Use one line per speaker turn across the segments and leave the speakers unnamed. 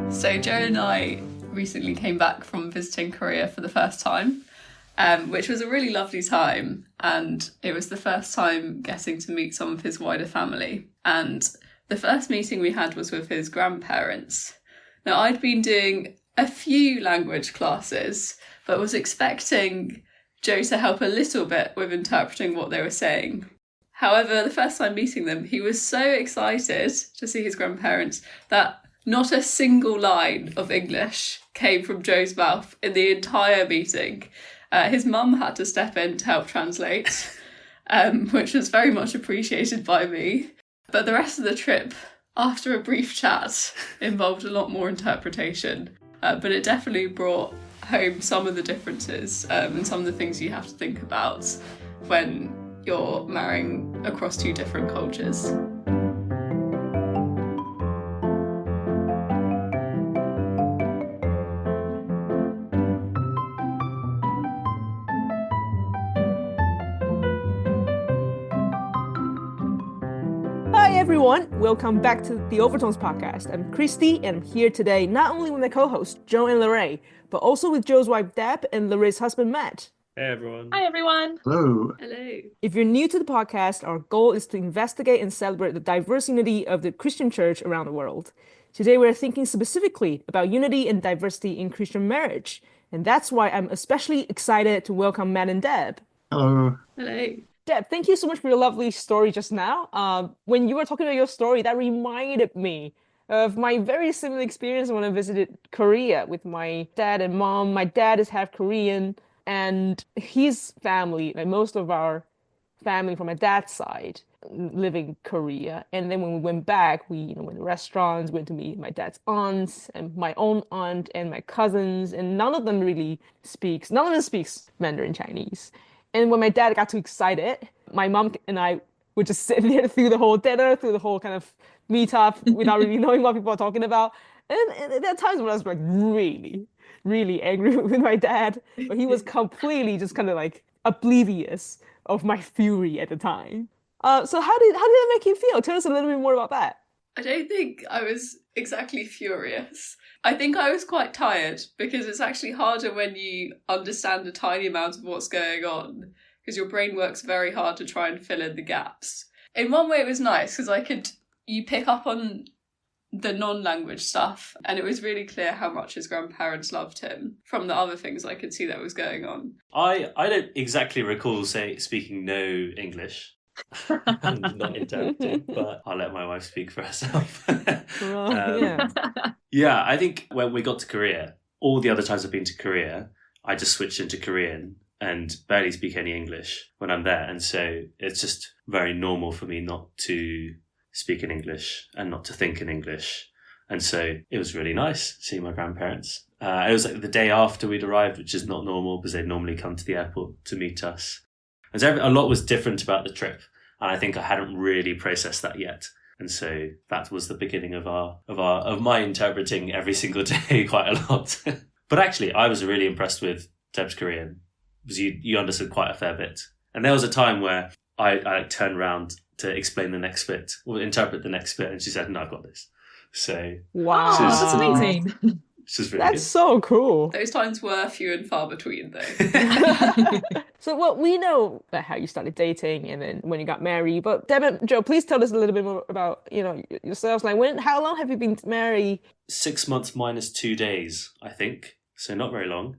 So Joe and I recently came back from visiting Korea for the first time, which was a really lovely time. And it was the first time getting to meet some of his wider family. And the first meeting we had was with his grandparents. Now, I'd been doing a few language classes, but was expecting Joe to help a little bit with interpreting what they were saying. However, the first time meeting them, he was so excited to see his grandparents that not a single line of English came from Joe's mouth in the entire meeting. His mum had to step in to help translate, which was very much appreciated by me. But the rest of the trip, after a brief chat, involved a lot more interpretation. But it definitely brought home some of the differences and some of the things you have to think about when you're marrying across two different cultures.
Hi everyone, welcome back to the Overtones Podcast. I'm Christy and I'm here today not only with my co-host Joe and LaRae, but also with Joe's wife Deb and LaRae's husband Matt.
Hey everyone.
Hi everyone.
Hello.
Hello.
If you're new to the podcast, our goal is to investigate and celebrate the diverse unity of the Christian church around the world. Today we're thinking specifically about unity and diversity in Christian marriage. And that's why I'm especially excited to welcome Matt and Deb.
Hello.
Hello.
Deb, thank you so much for your lovely story just now. When you were talking about your story, that reminded me of my very similar experience when I visited Korea with my dad and mom. My dad is half Korean, and his family, like most of our family from my dad's side, live in Korea. And then when we went back, we went to restaurants, went to meet my dad's aunts and my own aunt and my cousins, and none of them speaks Mandarin Chinese. And when my dad got too excited, my mom and I would just sit there through the whole dinner, through the whole kind of meetup without really knowing what people are talking about. And there are times when I was like really, really angry with my dad, but he was completely just kind of like oblivious of my fury at the time. So how did it make you feel? Tell us a little bit more about that.
I don't think I was exactly furious. I think I was quite tired because it's actually harder when you understand a tiny amount of what's going on because your brain works very hard to try and fill in the gaps. In one way it was nice because you pick up on the non-language stuff and it was really clear how much his grandparents loved him. From the other things I could see that was going on.
I don't exactly recall speaking no English. And not interpreting, but I'll let my wife speak for herself. Yeah, I think when we got to Korea, all the other times I've been to Korea, I just switched into Korean and barely speak any English when I'm there. And so it's just very normal for me not to speak in English and not to think in English. And so it was really nice seeing my grandparents. It was like the day after we'd arrived, which is not normal because they'd normally come to the airport to meet us. And so a lot was different about the trip. And I think I hadn't really processed that yet. And so that was the beginning of my interpreting every single day quite a lot. But actually, I was really impressed with Deb's Korean because you understood quite a fair bit. And there was a time where I turned around to explain the next bit or interpret the next bit, and she said, "No, I've got this." So
wow,
that's amazing.
Really
that's
good.
So cool.
Those times were few and far between, though.
So, we know how you started dating and then when you got married. But Deb and Joe, please tell us a little bit more about yourselves. Like, how long have you been married?
6 months minus 2 days, I think. So not very long.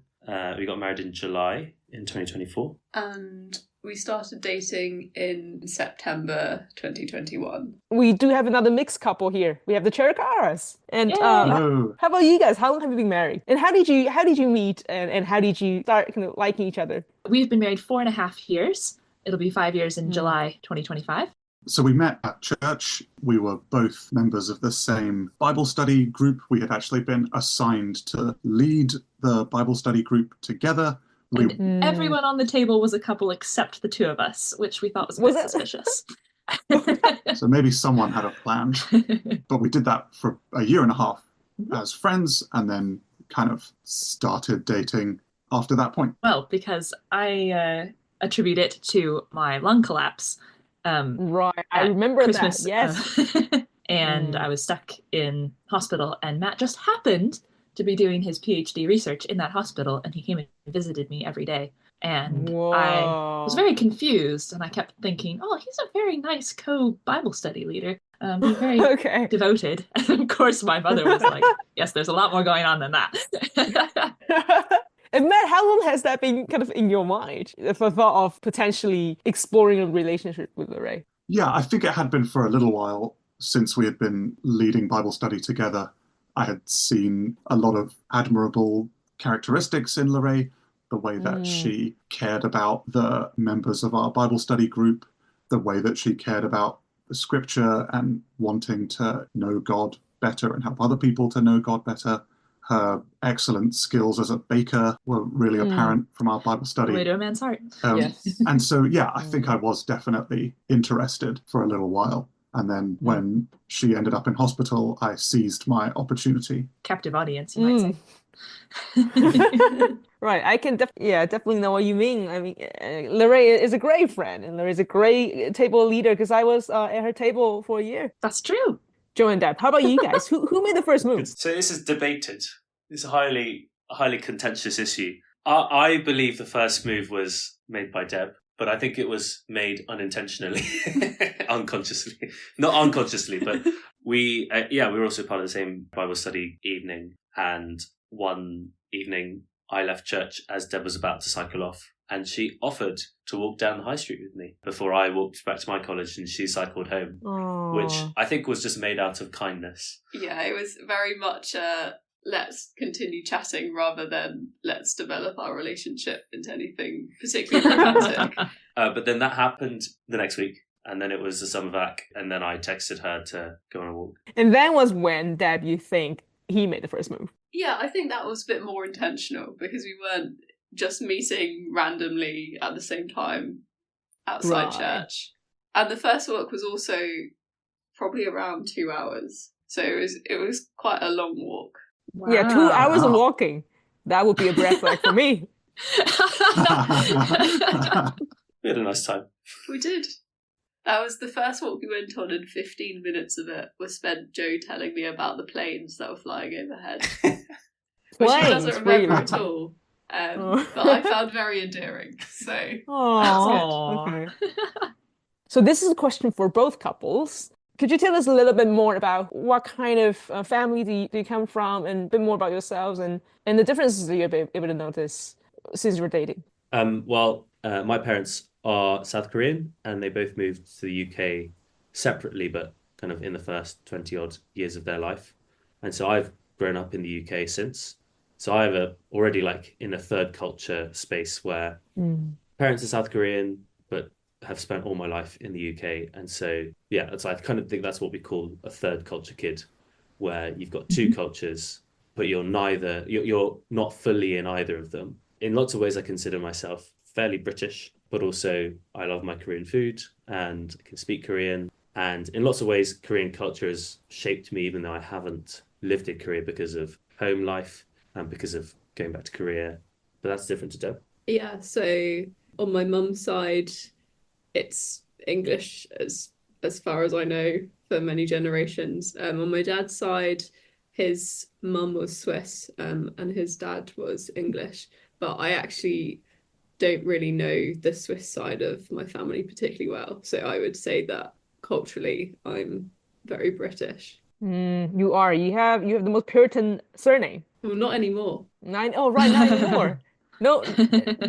We got married in July in 2024.
And we started dating in September 2021.
We do have another mixed couple here. We have the Cherukaras. And how about you guys? How long have you been married? And how did you meet and how did you start kind of liking each other?
We've been married 4.5 years. It'll be 5 years in July 2025.
So we met at church. We were both members of the same Bible study group. We had actually been assigned to lead the Bible study group together.
Everyone on the table was a couple except the two of us, which we thought was a bit suspicious.
So maybe someone had a plan. But we did that for a year and a half as friends and then kind of started dating after that point.
Well, because I attribute it to my lung collapse.
Right, I remember
Christmas,
that, yes.
and I was stuck in hospital, and Matt just happened to be doing his PhD research in that hospital, and he came and visited me every day. And I was very confused, and I kept thinking, oh, he's a very nice co-Bible study leader. He's very devoted. And of course, my mother was like, yes, there's a lot more going on than that.
And Matt, how long has that been kind of in your mind, the thought of potentially exploring a relationship with LaRae?
Yeah, I think it had been for a little while since we had been leading Bible study together. I had seen a lot of admirable characteristics in LaRae, the way that she cared about the members of our Bible study group, the way that she cared about the scripture and wanting to know God better and help other people to know God better. Her excellent skills as a baker were really apparent from our Bible study.
Way to a man's heart.
Yes.
And so, yeah, I think I was definitely interested for a little while. And then when she ended up in hospital, I seized my opportunity.
Captive audience, you might say.
Right, I can definitely know what you mean. I mean, LaRae is a great friend, and LaRae is a great table leader because I was at her table for a year.
That's true.
Joe and Deb, how about you guys? Who made the first move?
So this is debated. It's a highly contentious issue. I believe the first move was made by Deb, but I think it was made unintentionally, unconsciously, not unconsciously, but we were also part of the same Bible study evening. And one evening I left church as Deb was about to cycle off, and she offered to walk down the high street with me before I walked back to my college and she cycled home, which I think was just made out of kindness.
Yeah, it was very much let's continue chatting rather than let's develop our relationship into anything particularly romantic.
But then that happened the next week, and then it was the summer vac, and then I texted her to go on a walk.
And then was when, Deb, you think he made the first move?
Yeah, I think that was a bit more intentional because we weren't just meeting randomly at the same time outside church. And the first walk was also probably around 2 hours. So it was quite a long walk.
Wow. Yeah, 2 hours of walking. That would be a red flag for me.
We had a nice time.
We did. That was the first walk we went on, and 15 minutes of it was spent Joe telling me about the planes that were flying overhead. Which he doesn't remember at all. But I found very endearing. So
okay. So this is a question for both couples. Could you tell us a little bit more about what kind of family do you come from, and a bit more about yourselves and the differences that you're able to notice since you were dating?
My parents are South Korean, and they both moved to the UK separately, but kind of in the first 20 odd years of their life. And so I've grown up in the UK since. So I'm already like in a third culture space where parents are South Korean, but have spent all my life in the UK. And so, yeah, I kind of think that's what we call a third culture kid, where you've got two cultures, but you're not fully in either of them. In lots of ways, I consider myself fairly British, but also I love my Korean food and I can speak Korean. And in lots of ways, Korean culture has shaped me, even though I haven't lived in Korea because of home life and because of going back to Korea. But that's different to Deb.
Yeah, so on my mum's side, it's English as far as I know for many generations. On my dad's side, his mum was Swiss and his dad was English. But I actually don't really know the Swiss side of my family particularly well. So I would say that culturally, I'm very British.
You are. You have the most Puritan surname.
Well, not anymore.
Right, not anymore. No,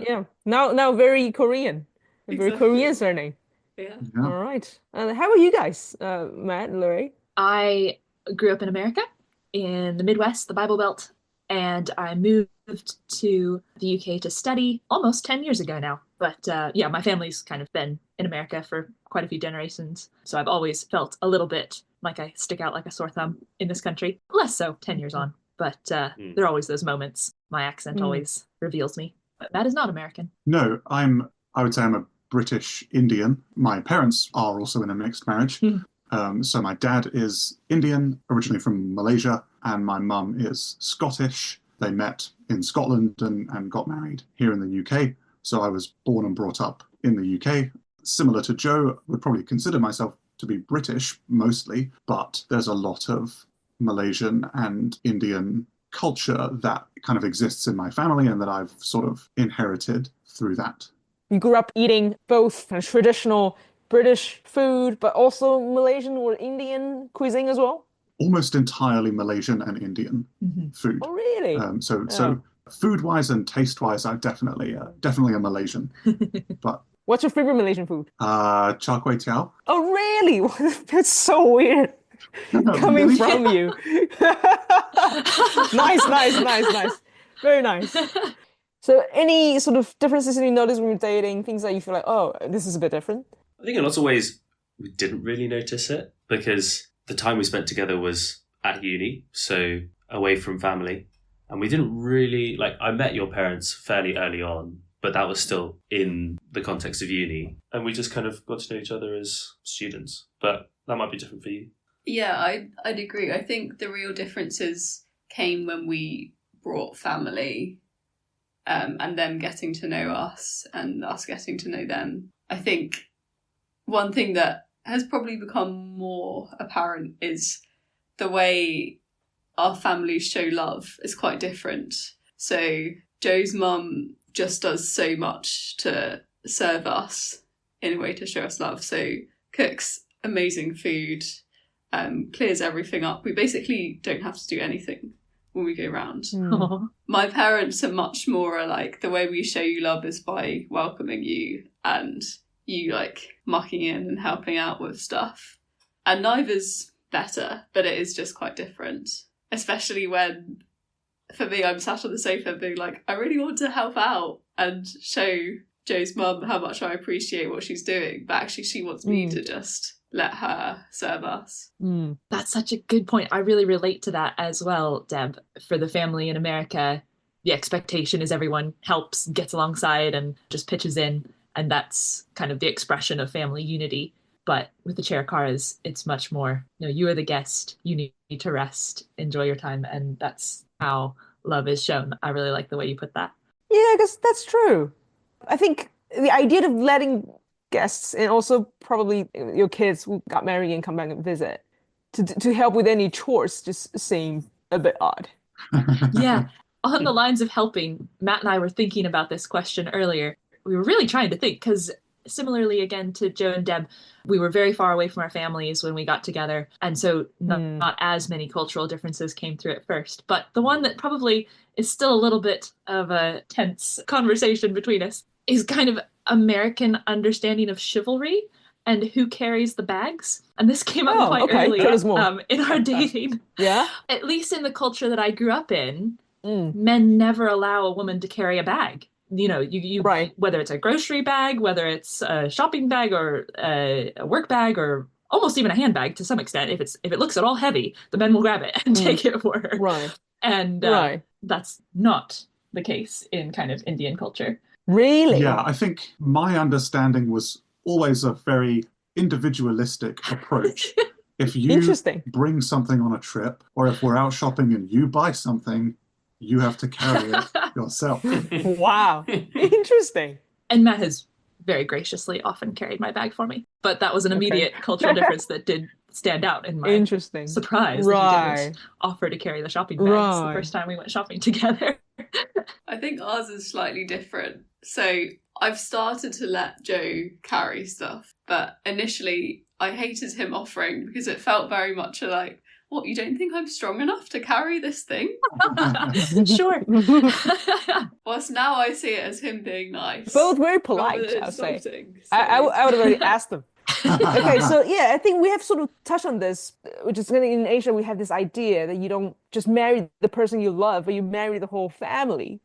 yeah. Now very Korean. A very Korean surname.
Yeah.
All right. How about you guys, Matt and LaRae?
I grew up in America, in the Midwest, the Bible Belt, and I moved to the UK to study almost 10 years ago now. But my family's kind of been in America for quite a few generations. So I've always felt a little bit like I stick out like a sore thumb in this country. Less so 10 years on. But there are always those moments. My accent always reveals me. But Matt is not American.
No, I would say I'm a British Indian. My parents are also in a mixed marriage. So my dad is Indian, originally from Malaysia, and my mum is Scottish. They met in Scotland and got married here in the UK. So I was born and brought up in the UK. Similar to Joe, would probably consider myself to be British mostly, but there's a lot of Malaysian and Indian culture that kind of exists in my family and that I've sort of inherited through that.
You grew up eating both kind of traditional British food, but also Malaysian or Indian cuisine as well?
Almost entirely Malaysian and Indian food.
Oh, really?
So food-wise and taste-wise, I'm definitely a Malaysian. But
what's your favorite Malaysian food?
char kway teow.
Oh, really? That's so weird coming from you. Nice. Very nice. So any sort of differences you notice when you're dating, things that you feel like, oh, this is a bit different?
I think in lots of ways we didn't really notice it because the time we spent together was at uni, so away from family. And we didn't really, I met your parents fairly early on, but that was still in the context of uni. And we just kind of got to know each other as students. But that might be different for you.
Yeah, I'd agree. I think the real differences came when we brought family and them getting to know us and us getting to know them. I think one thing that has probably become more apparent is the way our families show love is quite different. So Joe's mum just does so much to serve us in a way to show us love. So cooks amazing food, clears everything up. We basically don't have to do anything when we go round. My parents are much more like, the way we show you love is by welcoming you and you mucking in and helping out with stuff. And neither's better, but it is just quite different. Especially when, for me, I'm sat on the sofa being like, I really want to help out and show Joe's mum how much I appreciate what she's doing. But actually she wants me to just let her serve us.
That's such a good point. I really relate to that as well, Deb. For the family in America, the expectation is everyone helps, gets alongside and just pitches in. And that's kind of the expression of family unity. But with the Cherukaras, it's much more, you are the guest, you need to rest, enjoy your time. And that's how love is shown. I really like the way you put that.
Yeah, I guess that's true. I think the idea of letting guests and also probably your kids who got married and come back and visit to help with any chores just seem a bit odd.
Yeah. On the lines of helping, Matt and I were thinking about this question earlier. We were really trying to think because similarly, again, to Joe and Deb, we were very far away from our families when we got together. And so not as many cultural differences came through at first. But the one that probably is still a little bit of a tense conversation between us is kind of American understanding of chivalry and who carries the bags. And this came up quite early in our dating.
Yeah?
At least in the culture that I grew up in, men never allow a woman to carry a bag. You
right.
Whether it's a grocery bag, whether it's a shopping bag or a work bag or almost even a handbag to some extent, if it looks at all heavy, the men will grab it and take it for her.
Right.
And that's not the case in kind of Indian culture.
Really?
Yeah, I think my understanding was always a very individualistic approach. If you bring something on a trip, or if we're out shopping and you buy something, you have to carry it yourself.
Wow. Interesting.
And Matt has very graciously often carried my bag for me. But that was an immediate cultural difference that did stand out in my surprise that he didn't offer to carry the shopping bags the first time we went shopping together.
I think ours is slightly different. So I've started to let Joe carry stuff, but initially I hated him offering because it felt very much like, what, you don't think I'm strong enough to carry this thing?
Sure.
Whilst now I see it as him being nice.
Both very polite, I'll say. So. I would have already asked them. Okay, so yeah, I think we have sort of touched on this, which is in Asia, we have this idea that you don't just marry the person you love, but you marry the whole family.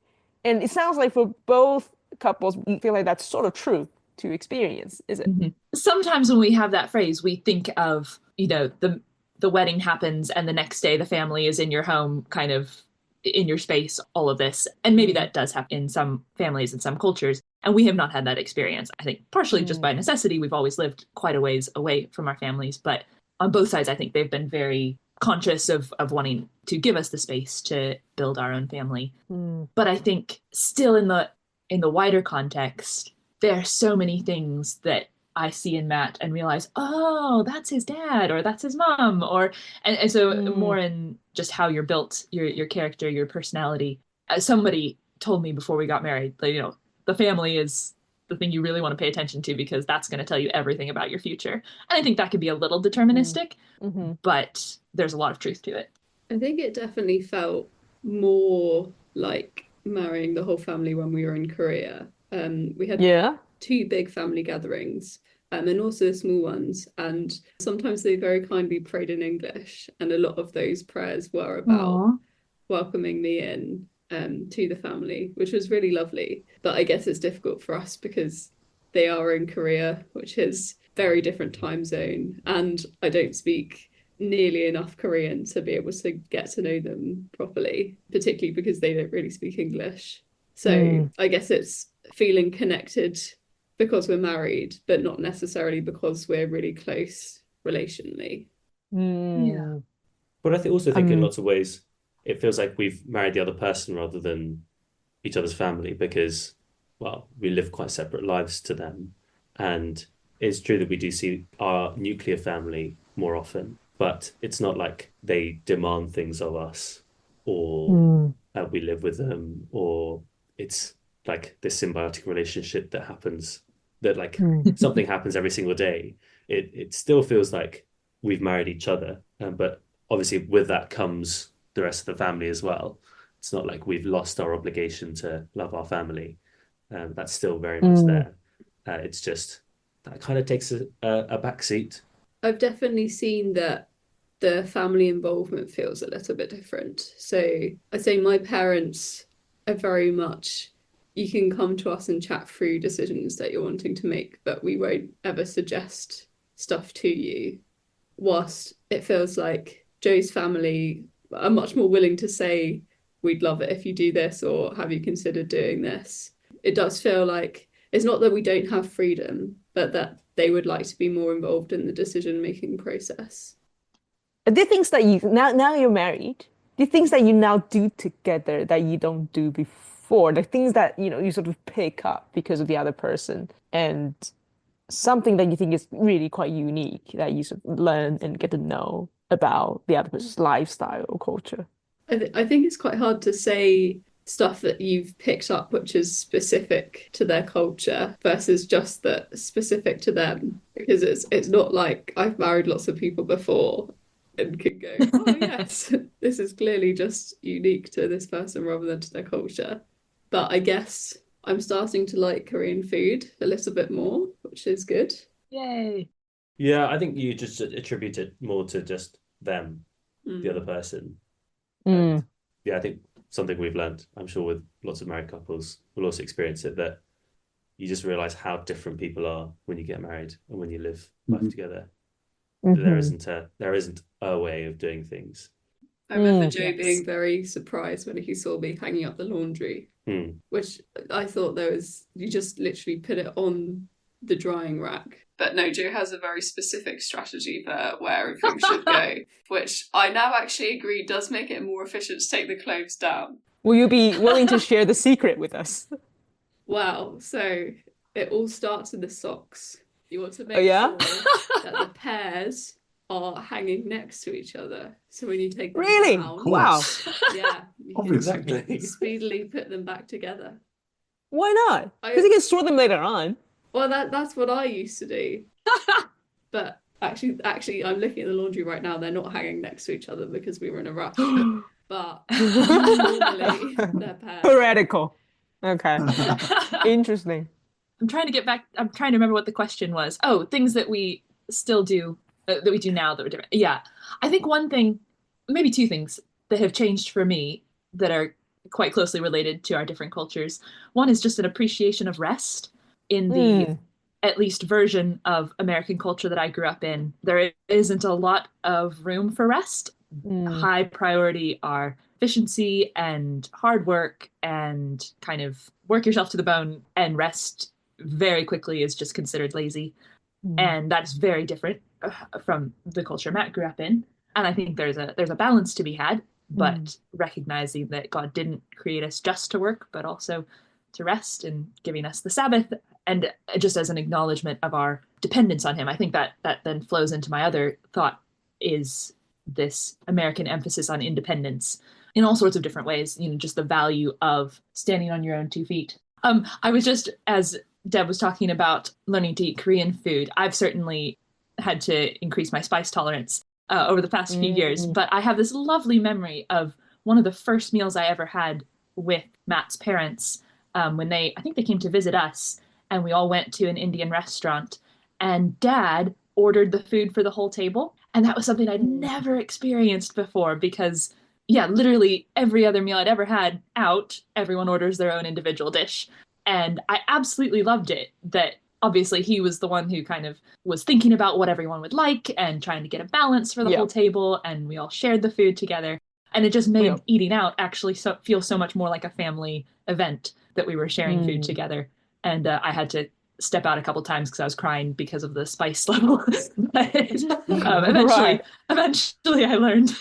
And it sounds like for both couples, we feel like that's sort of true to experience, is it?
Mm-hmm. Sometimes when we have that phrase, we think of, the wedding happens and the next day the family is in your home, kind of in your space, all of this. And maybe that does happen in some families and some cultures. And we have not had that experience. I think partially just by necessity. We've always lived quite a ways away from our families. But on both sides, I think they've been very conscious of wanting to give us the space to build our own family. But I think still in the wider context, there are so many things that I see in Matt and realize, oh, that's his dad or that's his mom, and so more in just how you're built, your character, your personality. As somebody told me before we got married, that, the family is the thing you really want to pay attention to because that's going to tell you everything about your future. And I think that could be a little deterministic, but there's a lot of truth to it.
I think it definitely felt more like marrying the whole family when we were in Korea. We had 2 big family gatherings, and also small ones, and sometimes they very kindly prayed in English, and a lot of those prayers were about welcoming me in to the family, which was really lovely. But I guess it's difficult for us because they are in Korea, which is very different time zone, and I don't speak nearly enough Korean to be able to get to know them properly, particularly because they don't really speak English. So I guess it's feeling connected because we're married, but not necessarily because we're really close relationally.
Yeah.
But I also think in lots of ways, it feels like we've married the other person rather than each other's family because, well, we live quite separate lives to them. And it's true that we do see our nuclear family more often, but it's not like they demand things of us or we live with them, or it's like this symbiotic relationship that happens, that like something happens every single day. It still feels like we've married each other, but obviously with that comes the rest of the family as well. It's not like we've lost our obligation to love our family. That's still very much there. It's just that kind of takes a backseat.
I've definitely seen that the family involvement feels a little bit different. So I say my parents are very much, you can come to us and chat through decisions that you're wanting to make, but we won't ever suggest stuff to you. Whilst it feels like Joe's family are much more willing to say, we'd love it if you do this, or have you considered doing this? It does feel like it's not that we don't have freedom, but that they would like to be more involved in the decision-making process.
Are there things that you, now you're married, the things that you now do together that you don't do before, the things that, you sort of pick up because of the other person, and something that you think is really quite unique that you sort of learn and get to know about the other person's lifestyle or culture?
I think it's quite hard to say stuff that you've picked up which is specific to their culture versus just that specific to them, because it's not like I've married lots of people before and can go, oh yes, this is clearly just unique to this person rather than to their culture. But I guess I'm starting to like Korean food a little bit more, which is good.
Yay.
Yeah, I think you just attribute it more to just them, the other person. And yeah, I think something we've learned, I'm sure with lots of married couples will also experience it, that you just realize how different people are when you get married and when you live life together. There isn't a way of doing things.
I remember Joe being very surprised when he saw me hanging up the laundry, which I thought you just literally put it on the drying rack. But no, Joe has a very specific strategy for where everything should go, which I now actually agree does make it more efficient to take the clothes down.
Will you be willing to share the secret with us?
Wow, so it all starts in the socks. You want to make
sure
that the pairs are hanging next to each other. So when you take them down,
wow,
yeah, you
Obviously.
can speedily put them back together.
Why not? Because you can store them later on.
Well, that's what I used to do. But actually, I'm looking at the laundry right now. They're not hanging next to each other because we were in a rush. But normally they're pairs.
Heretical. Okay. Interesting.
I'm trying to get back. I'm trying to remember what the question was. Oh, things that we still do, that we do now that were different. Yeah. I think one thing, maybe two things that have changed for me that are quite closely related to our different cultures. One is just an appreciation of rest. In the at least version of American culture that I grew up in, there isn't a lot of room for rest. High priority are efficiency and hard work and kind of work yourself to the bone, and rest very quickly is just considered lazy. And that is very different from the culture Matt grew up in. And I think there's a balance to be had, but recognizing that God didn't create us just to work, but also to rest, and giving us the Sabbath, and just as an acknowledgement of our dependence on him. I think that then flows into my other thought, is this American emphasis on independence in all sorts of different ways, just the value of standing on your own 2 feet. I was just, as Deb was talking about learning to eat Korean food, I've certainly had to increase my spice tolerance over the past few years, but I have this lovely memory of one of the first meals I ever had with Matt's parents when I think they came to visit us, and we all went to an Indian restaurant, and Dad ordered the food for the whole table. And that was something I'd never experienced before because, yeah, literally every other meal I'd ever had out, everyone orders their own individual dish. And I absolutely loved it that obviously he was the one who kind of was thinking about what everyone would like and trying to get a balance for the whole table. And we all shared the food together. And it just made eating out actually feel so much more like a family event that we were sharing food together. And I had to step out a couple times because I was crying because of the spice level. But eventually I learned.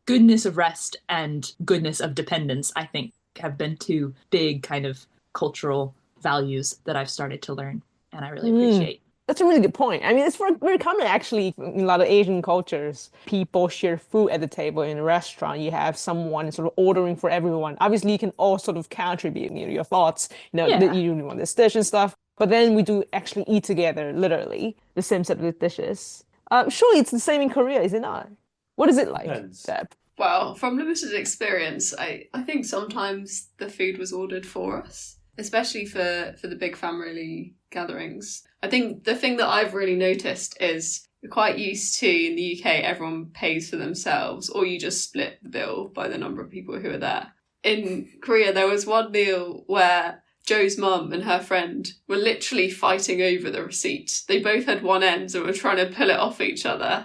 Goodness of rest and goodness of dependence, I think, have been 2 big kind of cultural values that I've started to learn, and I really appreciate.
That's a really good point. I mean, it's very common actually in a lot of Asian cultures. People share food at the table in a restaurant. You have someone sort of ordering for everyone. Obviously, you can all sort of contribute, your thoughts, that you want this dish and stuff. But then we do actually eat together, literally, the same set of dishes. Surely it's the same in Korea, is it not? What is it like, Deb?
Well, from limited experience, I think sometimes the food was ordered for us, especially for the big family gatherings. I think the thing that I've really noticed is we're quite used to, in the UK, everyone pays for themselves, or you just split the bill by the number of people who are there. In Korea, there was one meal where Joe's mum and her friend were literally fighting over the receipt. They both had one end and were trying to pull it off each other.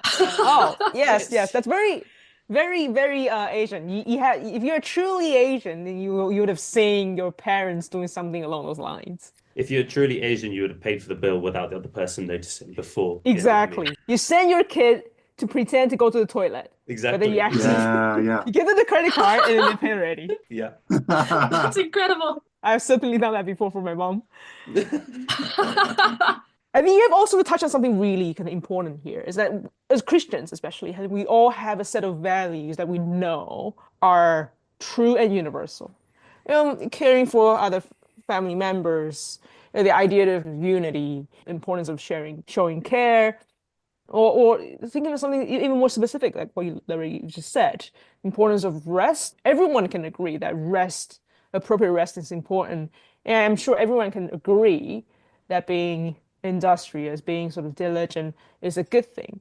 Yes. That's very, very, very Asian. If you're truly Asian, then you would have seen your parents doing something along those lines.
If you're truly Asian, you would have paid for the bill without the other person noticing before.
Exactly. You send your kid to pretend to go to the toilet.
Exactly.
But then you actually you give them the credit card and then they pay already.
Yeah.
That's incredible.
I've certainly done that before for my mom. I think you have also touched on something really kind of important here, is that as Christians especially, we all have a set of values that we know are true and universal. Caring for other family members, the idea of unity, importance of showing care, or thinking of something even more specific, like what you just said, importance of rest. Everyone can agree that appropriate rest is important. And I'm sure everyone can agree that being industrious, being sort of diligent is a good thing.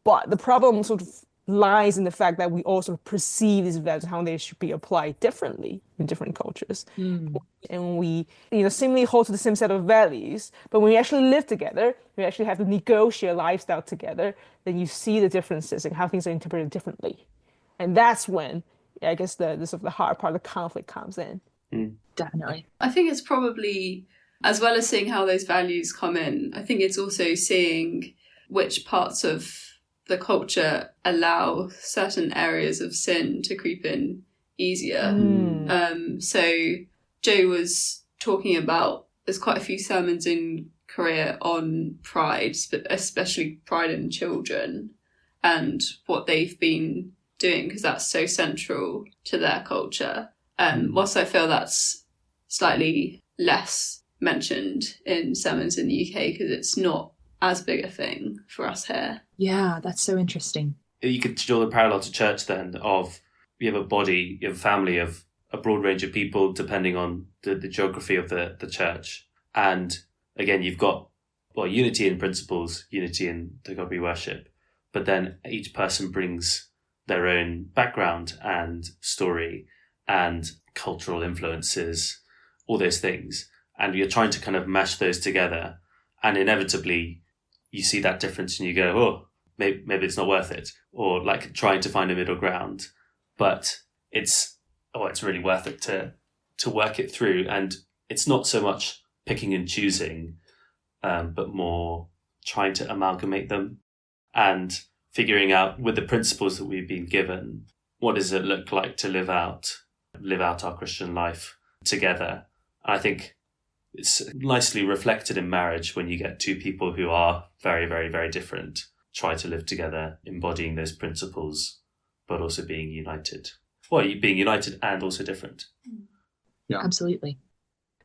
But the problem sort of lies in the fact that we all sort of perceive these values, how they should be applied differently in different cultures. And we, seemingly hold to the same set of values, but when we actually live together, we actually have to negotiate a lifestyle together, then you see the differences and how things are interpreted differently. And that's when, I guess, the sort of the hard part of the conflict comes in.
Definitely.
I think it's probably, as well as seeing how those values come in, I think it's also seeing which parts of the culture allow certain areas of sin to creep in easier. So Joe was talking about, there's quite a few sermons in Korea on pride, but especially pride in children and what they've been doing, because that's so central to their culture. Whilst I feel that's slightly less mentioned in sermons in the UK because it's not as big a thing for us here.
Yeah, that's so interesting.
You could draw the parallel to church then of you have a body, you have a family of a broad range of people depending on the geography of the church. And again, you've got unity in principles, unity in the God we worship, but then each person brings their own background and story and cultural influences, all those things. And you're trying to kind of mash those together. And inevitably, you see that difference and you go, oh, maybe it's not worth it. Or like trying to find a middle ground. But it's really worth it to work it through. And it's not so much picking and choosing, but more trying to amalgamate them and figuring out with the principles that we've been given, what does it look like to live out our Christian life together? And I think it's nicely reflected in marriage when you get two people who are very, very, very different, try to live together, embodying those principles, but also being united. Well, being united and also different.
Yeah.
Absolutely.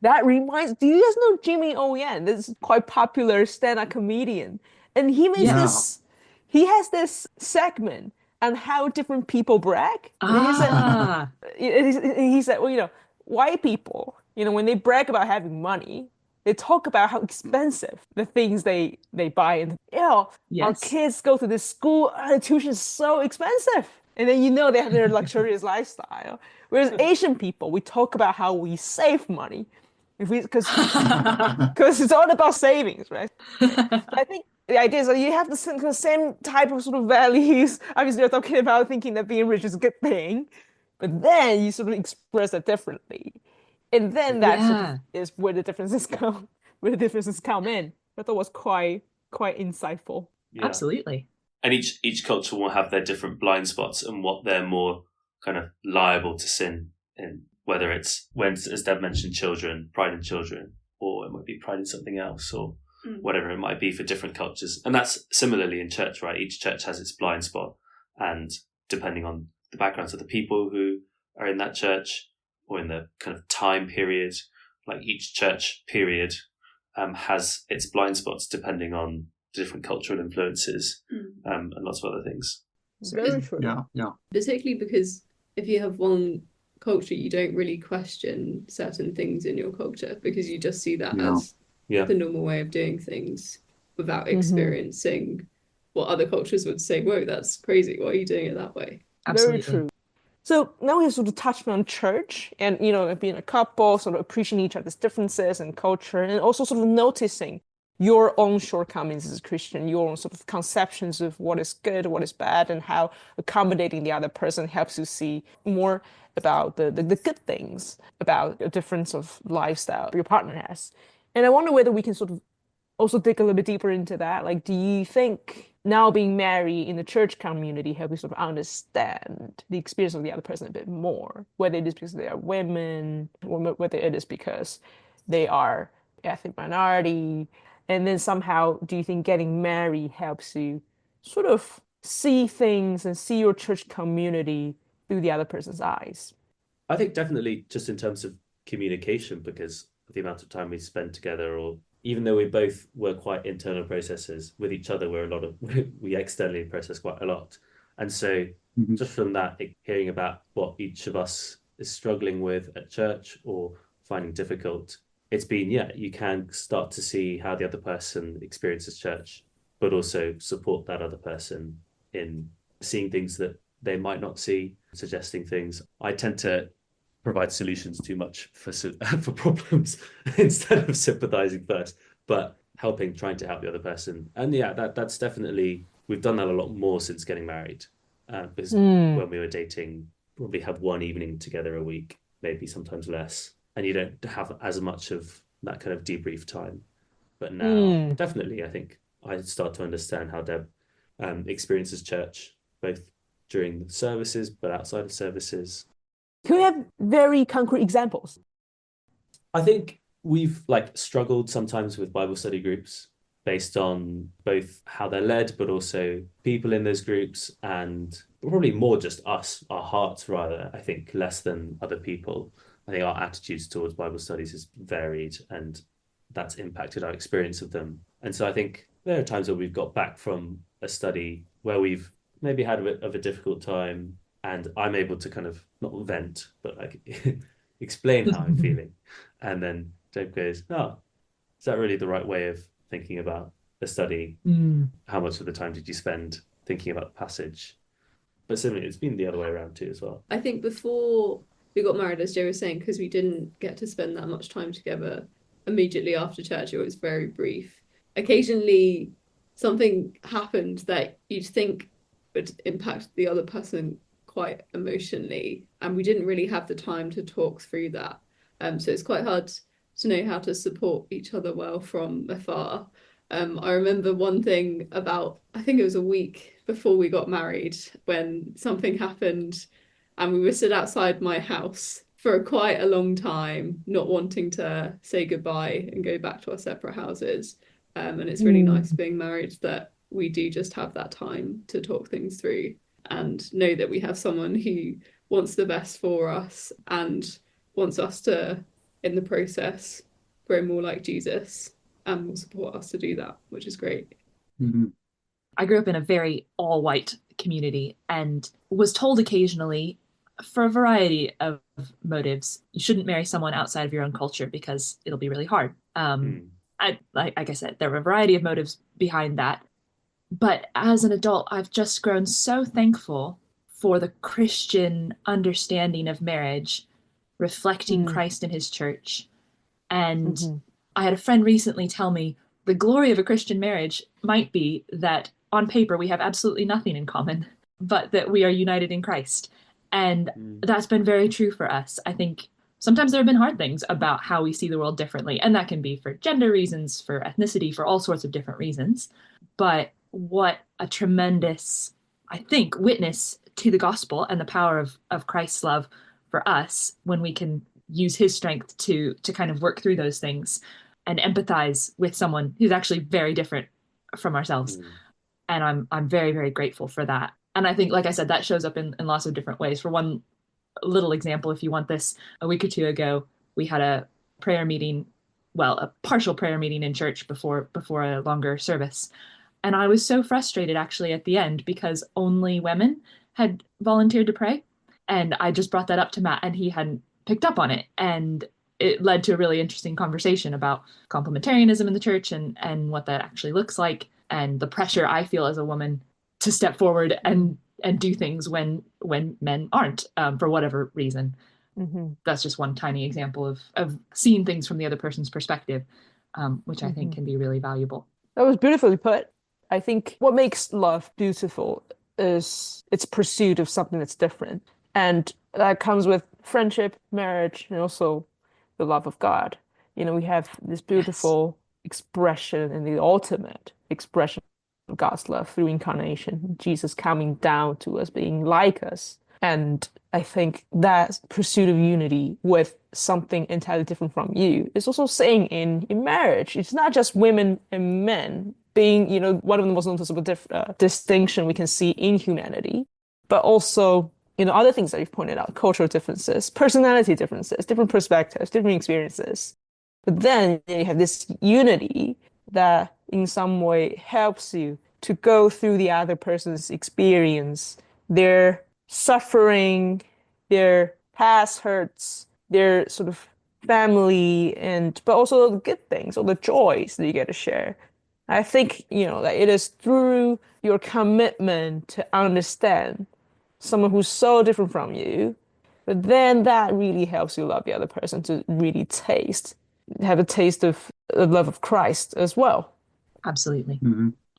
That reminds, do you guys know Jimmy O Yan? This is quite popular stand-up comedian. And he makes
Yeah.
he has this segment on how different people brag. And he said, well, white people, when they brag about having money, they talk about how expensive the things they buy. And, our kids go to this school, our tuition is so expensive. And then they have their luxurious lifestyle. Whereas Asian people, we talk about how we save money. Because it's all about savings, right? I think the idea is that you have the same type of sort of values. Obviously, you're talking about thinking that being rich is a good thing, but then you sort of express it differently. And then that sort of is where the differences come in. I thought was quite insightful.
Yeah.
Absolutely.
And each culture will have their different blind spots and what they're more kind of liable to sin in, whether it's, when, as Deb mentioned, pride in children, or it might be pride in something else, or whatever it might be for different cultures. And that's similarly in church, right? Each church has its blind spot, and depending on the backgrounds of the people who are in that church, or in the kind of time period, like each church period has its blind spots depending on different cultural influences and lots of other things.
Very true.
Yeah.
Particularly because if you have one culture, you don't really question certain things in your culture because you just see that as the normal way of doing things without experiencing what other cultures would say, whoa, that's crazy, why are you doing it that way?
Absolutely.
Very true. So now we have sort of touched on church and, being a couple, sort of appreciating each other's differences and culture, and also sort of noticing your own shortcomings as a Christian, your own sort of conceptions of what is good, what is bad, and how accommodating the other person helps you see more about the good things about a difference of lifestyle your partner has. And I wonder whether we can sort of also dig a little bit deeper into that. Like, do you think now being married in the church community help you sort of understand the experience of the other person a bit more, whether it is because they are women, or whether it is because they are ethnic minority? And then somehow, do you think getting married helps you sort of see things and see your church community through the other person's eyes?
I think definitely just in terms of communication, because of the amount of time we spend together, or even though we both were quite internal processors with each other, we externally process quite a lot. And so just from that, hearing about what each of us is struggling with at church or finding difficult, it's been, you can start to see how the other person experiences church, but also support that other person in seeing things that they might not see, suggesting things. I tend to provide solutions too much for problems instead of sympathizing first, but trying to help the other person. And that's definitely, we've done that a lot more since getting married, because when we were dating, probably have one evening together a week, maybe sometimes less, and you don't have as much of that kind of debrief time. But now, definitely, I think I start to understand how Deb experiences church, both during the services, but outside of services.
Can we have very concrete examples?
I think we've struggled sometimes with Bible study groups based on both how they're led, but also people in those groups, and probably more just us, our hearts rather, I think, less than other people. I think our attitudes towards Bible studies is varied, and that's impacted our experience of them. And so I think there are times where we've got back from a study where we've maybe had a bit of a difficult time, and I'm able to kind of not vent, but explain how I'm feeling. And then Deb goes, "Oh, is that really the right way of thinking about the study? How much of the time did you spend thinking about the passage?" But similarly, it's been the other way around too as well.
I think before we got married, as Joe was saying, because we didn't get to spend that much time together immediately after church, it was very brief. Occasionally, something happened that you'd think would impact the other person quite emotionally, and we didn't really have the time to talk through that. So it's quite hard to know how to support each other well from afar. I remember one thing about, I think it was a week before we got married, when something happened and we were stood outside my house for quite a long time, not wanting to say goodbye and go back to our separate houses. And it's really nice being married that we do just have that time to talk things through and know that we have someone who wants the best for us and wants us to, in the process, grow more like Jesus, and will support us to do that, which is great.
Mm-hmm.
I grew up in a very all-white community and was told occasionally, for a variety of motives, you shouldn't marry someone outside of your own culture because it'll be really hard. Like I said, there were a variety of motives behind that. But as an adult, I've just grown so thankful for the Christian understanding of marriage, reflecting Christ in his church. And I had a friend recently tell me the glory of a Christian marriage might be that on paper we have absolutely nothing in common, but that we are united in Christ. And that's been very true for us. I think sometimes there have been hard things about how we see the world differently, and that can be for gender reasons, for ethnicity, for all sorts of different reasons. But what a tremendous, I think, witness to the gospel and the power of Christ's love for us when we can use his strength to kind of work through those things and empathize with someone who's actually very different from ourselves. And I'm very, very grateful for that. And I think, like I said, that shows up in lots of different ways. For one little example, if you want this, a week or two ago, we had a prayer meeting, well, a partial prayer meeting in church before a longer service. And I was so frustrated actually at the end because only women had volunteered to pray. And I just brought that up to Matt and he hadn't picked up on it. And it led to a really interesting conversation about complementarianism in the church and what that actually looks like, and the pressure I feel as a woman to step forward and do things when men aren't, for whatever reason. That's just one tiny example of seeing things from the other person's perspective, which I think can be really valuable.
That was beautifully put. I think what makes love beautiful is its pursuit of something that's different. And that comes with friendship, marriage, and also the love of God. You know, we have this beautiful expression and the ultimate expression of God's love through incarnation, Jesus coming down to us, being like us. And I think that pursuit of unity with something entirely different from you is also saying in marriage, it's not just women and men being, you know, one of the most noticeable distinction we can see in humanity, but also, you know, other things that you've pointed out, cultural differences, personality differences, different perspectives, different experiences. But then you have this unity that in some way helps you to go through the other person's experience, their suffering, their past hurts, their sort of family, but also the good things or the joys that you get to share. I think, you know, that it is through your commitment to understand someone who's so different from you, but then that really helps you love the other person to really have a taste of the love of Christ as well.
Absolutely.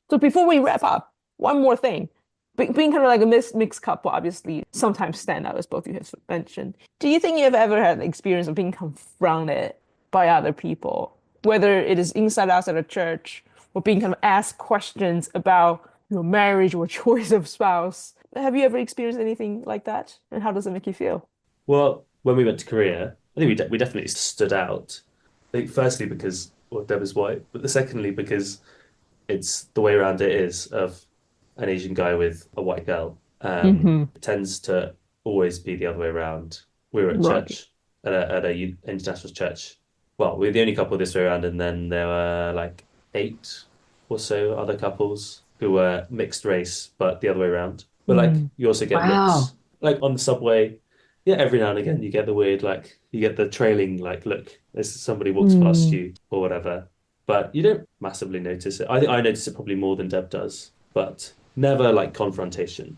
So before we wrap up, one more thing. Being kind of like a mixed couple, obviously, sometimes stand out, as both of you have mentioned. Do you think you've ever had the experience of being confronted by other people, whether it is inside or outside of church, or being kind of asked questions about your marriage or choice of spouse? Have you ever experienced anything like that? And how does it make you feel?
Well, when we went to Korea, I think we definitely stood out. I think firstly because Deb is white, but secondly because it's the way around it is of an Asian guy with a white girl. It tends to always be the other way around. We were at church, at a international church. Well, we were the only couple this way around, and then there were like 8 or so other couples who were mixed race, but the other way around. But like you also get looks, like on the subway. Yeah, every now and again you get the weird, like you get the trailing, like look, there's somebody walks past you or whatever. But you don't massively notice it. I think I notice it probably more than Deb does, but never like confrontation.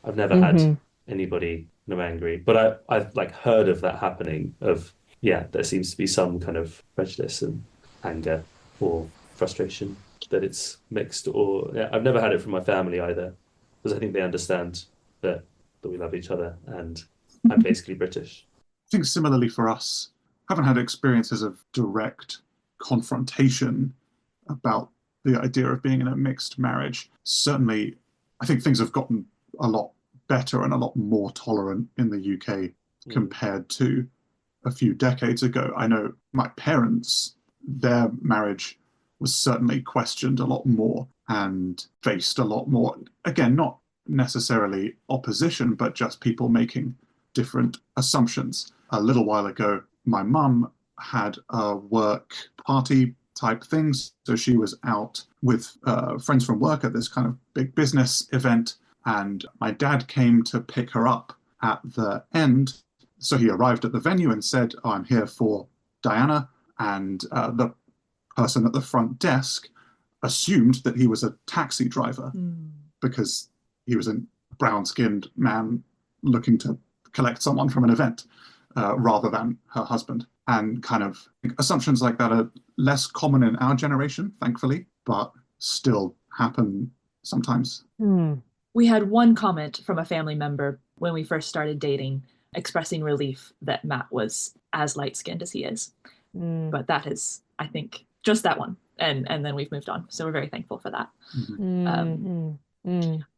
I've never had anybody angry, but I've like heard of that happening. There seems to be some kind of prejudice and anger or frustration that it's mixed. Or I've never had it from my family either, because I think they understand that we love each other, and I'm basically British.
I think similarly for us, haven't had experiences of direct confrontation about the idea of being in a mixed marriage. Certainly, I think things have gotten a lot better and a lot more tolerant in the UK compared to a few decades ago. I know my parents, their marriage was certainly questioned a lot more and faced a lot more. Again, not necessarily opposition, but just people making different assumptions. A little while ago, my mum had a work party type things. So she was out with friends from work at this kind of big business event, and my dad came to pick her up at the end. So he arrived at the venue and said, "Oh, I'm here for Diana." And the person at the front desk assumed that he was a taxi driver because he was a brown-skinned man looking to collect someone from an event rather than her husband. And kind of assumptions like that are less common in our generation, thankfully, but still happen sometimes.
We had one comment from a family member when we first started dating expressing relief that Matt was as light-skinned as he is. But that is, I think, just that one. And then we've moved on. So we're very thankful for that.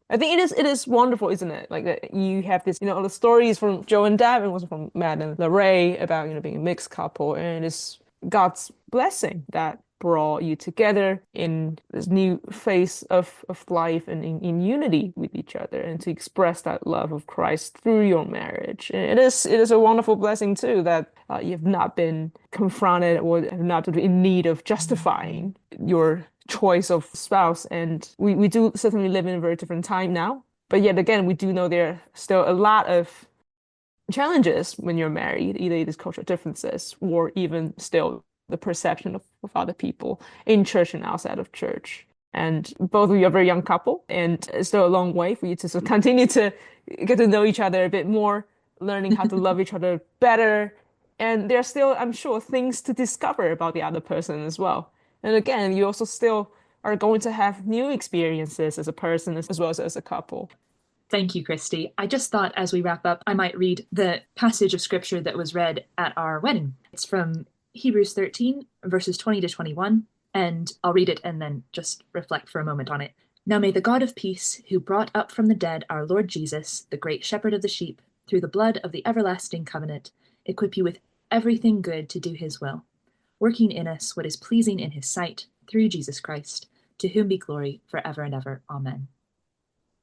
I think it is wonderful, isn't it? Like that you have this, all the stories from Joe and Deb and also from Matt and LaRae about, being a mixed couple, and it's God's blessing that brought you together in this new phase of life and in unity with each other, and to express that love of Christ through your marriage. And it is a wonderful blessing too that you have not been confronted or have not been in need of justifying your choice of spouse. And we do certainly live in a very different time now, but yet again we do know there are still a lot of challenges when you're married, either these cultural differences or even still the perception of other people in church and outside of church. And both of you are a very young couple, and it's still a long way for you to sort of continue to get to know each other a bit more, learning how to love each other better. And there's still, I'm sure, things to discover about the other person as well. And again, you also still are going to have new experiences as a person as well as a couple.
Thank you, Christy. I just thought as we wrap up, I might read the passage of scripture that was read at our wedding. It's from Hebrews 13, verses 20 to 21, and I'll read it and then just reflect for a moment on it. Now may the God of peace, who brought up from the dead our Lord Jesus, the great shepherd of the sheep, through the blood of the everlasting covenant, equip you with everything good to do his will, working in us what is pleasing in his sight, through Jesus Christ, to whom be glory forever and ever. Amen.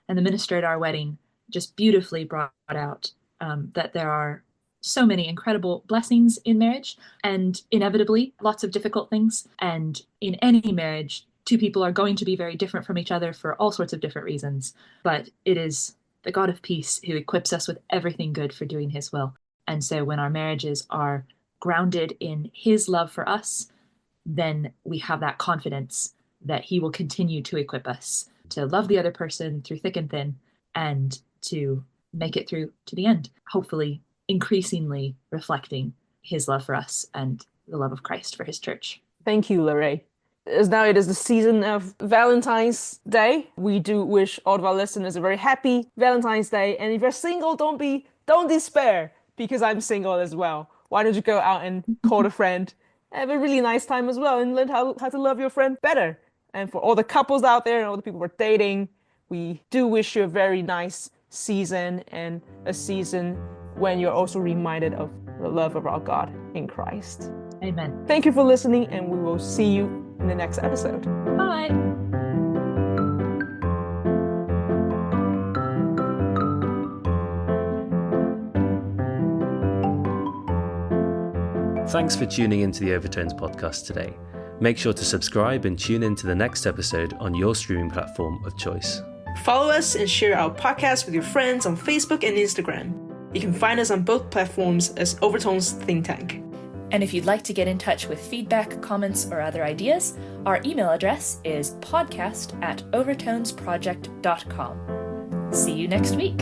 And the minister at our wedding just beautifully brought out that there are so many incredible blessings in marriage, and inevitably lots of difficult things. And in any marriage, two people are going to be very different from each other for all sorts of different reasons. But it is the God of peace who equips us with everything good for doing his will. And so when our marriages are grounded in his love for us, then we have that confidence that he will continue to equip us to love the other person through thick and thin, and to make it through to the end, hopefully increasingly reflecting his love for us and the love of Christ for his church.
Thank you, LaRae. As now it is the season of Valentine's Day, we do wish all of our listeners a very happy Valentine's Day. And if you're single, don't despair, because I'm single as well. Why don't you go out and call a friend, have a really nice time as well, and learn how to love your friend better. And for all the couples out there and all the people who are dating, we do wish you a very nice season, and a season when you're also reminded of the love of our God in Christ.
Amen.
Thank you for listening, and we will see you in the next episode.
Bye.
Thanks for tuning into the Overtones podcast today. Make sure to subscribe and tune in to the next episode on your streaming platform of choice.
Follow us and share our podcast with your friends on Facebook and Instagram. You can find us on both platforms as Overtones Think Tank.
And if you'd like to get in touch with feedback, comments, or other ideas, our email address is podcast@overtonesproject.com. See you next week.